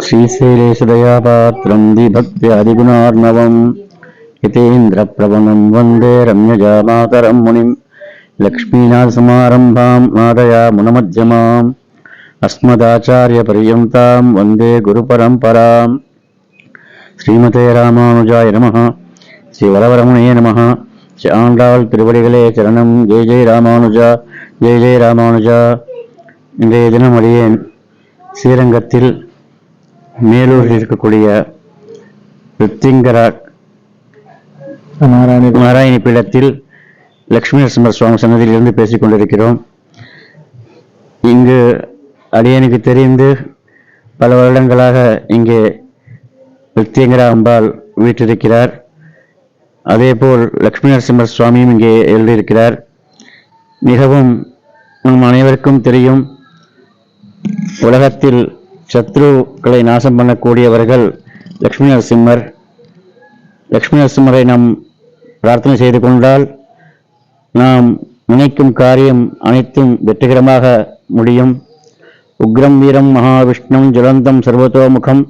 श्रीशैलेशदयापात्रं विभक्त्यादिगुणार्णवं यतीन्द्रप्रवणं वन्दे रम्यजामातरं मुनिं लक्ष्मीनाथसमारम्भां नादयामुनमध्यमाम् अस्मदाचार्यपर्यन्तां वन्दे गुरुपरम्पराम् श्रीमते रामानुजाय नमः. श्रीवरवरमुने नमः. ஆண்டாள் திருவடிகளே சரணம். ஜெய் ஜெய் ராமானுஜா, ஜெய் ஜெய் ராமானுஜா. இன்றைய தினம் அடியேன் ஸ்ரீரங்கத்தில் மேலூரில் இருக்கக்கூடிய ரித்திங்கரா நாராயணி பீடத்தில் லட்சுமி நரசிம்மர் சுவாமி சன்னதியிலிருந்து பேசிக் கொண்டிருக்கிறோம். இங்கு அடியனுக்கு தெரிந்து பல வருடங்களாக இங்கே ரித்திங்கரா அம்பாள் வீற்றிருக்கிறார். அதேபோல் லட்சுமி நரசிம்மர் சுவாமியும் இங்கே எழுதியிருக்கிறார். மிகவும் நம் அனைவருக்கும் தெரியும், உலகத்தில் சத்ருக்களை நாசம் பண்ணக்கூடியவர்கள் லட்சுமி நரசிம்மர். லட்சுமி நரசிம்மரை நாம் பிரார்த்தனை செய்து கொண்டால் நாம் நினைக்கும் காரியம் அனைத்தும் வெற்றிகரமாக முடியும். உக்ரம் வீரம் மகாவிஷ்ணம் ஜலந்தம் சர்வதோமுகம்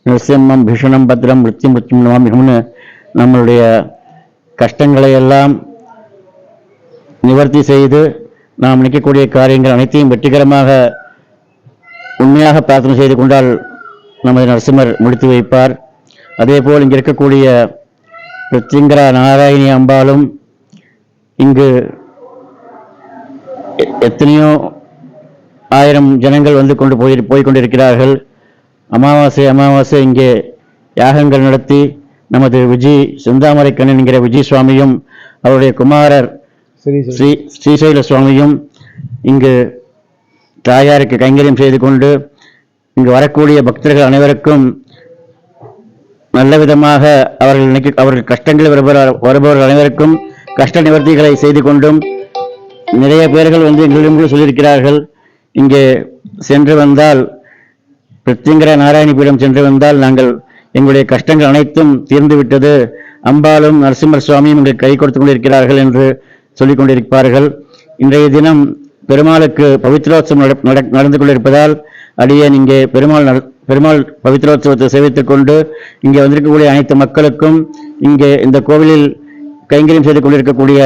நரசிம்மம் பீஷணம் பத்ரம் மிருத்யும் மிருத்யும் நமாமிகம்னு நம்மளுடைய கஷ்டங்களை எல்லாம் நிவர்த்தி செய்து நாம் நினைக்கக்கூடிய காரியங்கள் அனைத்தையும் வெற்றிகரமாக உண்மையாக பிரார்த்தனை செய்து கொண்டால் நமது நரசிம்மர் முடித்து வைப்பார். அதேபோல் இங்கு இருக்கக்கூடிய ரித்திங்கரா நாராயணி அம்பாளும் இங்கு எத்தனையோ ஆயிரம் ஜனங்கள் வந்து கொண்டு போய்கொண்டிருக்கிறார்கள். அமாவாசை இங்கே யாகங்கள் நடத்தி நமது விஜய் செந்தாமரை கண்ணன் என்கிற விஜய் சுவாமியும் அவருடைய குமாரர் ஸ்ரீசைல சுவாமியும் இங்கு தாயாருக்கு கைங்கரியம் செய்து கொண்டு இங்கு வரக்கூடிய பக்தர்கள் அனைவருக்கும் நல்ல விதமாக அவர்கள் கஷ்டங்கள் வருபவர்கள் அனைவருக்கும் கஷ்ட நிவர்த்திகளை செய்து கொண்டும் நிறைய பேர்கள் வந்து எங்களிடம் சொல்லியிருக்கிறார்கள், இங்கே சென்று வந்தால் ரித்திங்கரா நாராயணி பீடம் சென்று வந்தால் நாங்கள் எங்களுடைய கஷ்டங்கள் அனைத்தும் தீர்ந்துவிட்டது, அம்பாளும் நரசிம்மர் சுவாமியும் எங்களுக்கு கை கொடுத்து கொண்டிருக்கிறார்கள் என்று சொல்லிக் கொண்டிருப்பார்கள். இன்றைய தினம் பெருமாளுக்கு பவித்ரோத்சவம் நடந்து கொண்டிருப்பதால் அடியேன் இங்கே பெருமாள் பவித்ரோத்சவத்தை சேவித்துக் கொண்டு இங்கே வந்திருக்கக்கூடிய அனைத்து மக்களுக்கும், இங்கே இந்த கோவிலில் கைங்கரியம் செய்து கொண்டிருக்கக்கூடிய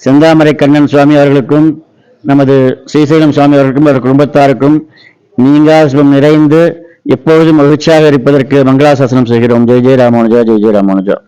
செந்தாமரை கண்ணன் சுவாமி அவர்களுக்கும் நமது ஸ்ரீசைலம் சுவாமி அவர்களுக்கும் அவர்கள் குடும்பத்தாருக்கும் நீங்காசுபம் நிறைந்து எப்பொழுதும் மகிழ்ச்சியாக இருப்பதற்கு மங்களாசாசனம் செய்கிறோம். ஜெய் ஜெய் ராமானுஜா, ஜெய் ஜெய் ராமானுஜா.